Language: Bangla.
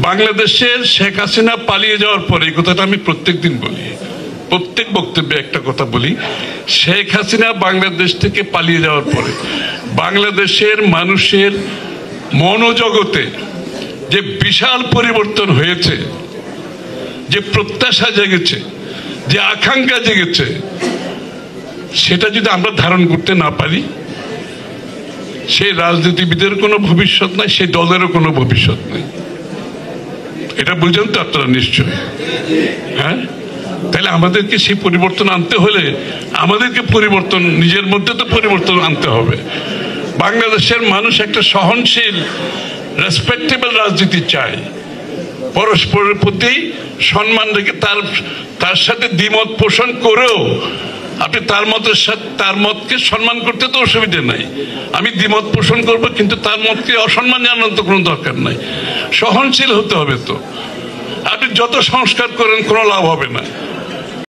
বাংলাদেশের শেখ হাসিনা পালিয়ে যাওয়ার পরে, এই কথাটা আমি প্রত্যেকদিন বলি, প্রত্যেক বক্তব্যে একটা কথা বলি, শেখ হাসিনা বাংলাদেশ থেকে পালিয়ে যাওয়ার পরে বাংলাদেশের মানুষের মনোজগতে যে বিশাল পরিবর্তন হয়েছে, যে প্রত্যাশা জেগেছে, যে আকাঙ্ক্ষা জেগেছে, সেটা যদি আমরা ধারণ করতে না পারি, সেই রাজনীতিবিদের কোনো ভবিষ্যৎ নাই, সেই দলেরও কোনো ভবিষ্যৎ নেই। এটা বুঝেন তো আপনারা নিশ্চয়ই? হ্যাঁ, তাহলে আমাদেরকে সেই পরিবর্তন আনতে হলে আমাদেরকে পরিবর্তন, নিজের মধ্যে তো পরিবর্তন আনতে হবে। বাংলাদেশের মানুষ একটা সহনশীল, রেসপেক্টেবল রাজনীতি চায়, পরস্পরের প্রতি সম্মান রেখে তার সাথে দ্বিমত পোষণ করেও আপনি তার মতকে সম্মান করতে তো অসুবিধা নাই। আমি দ্বিমত পোষণ করবো, কিন্তু তার মতকে অসম্মান জানানোর তো কোনো দরকার নাই। সহনশীল হতে হবে। তো আপনি যত সংস্কার করেন কোনো লাভ হবে না।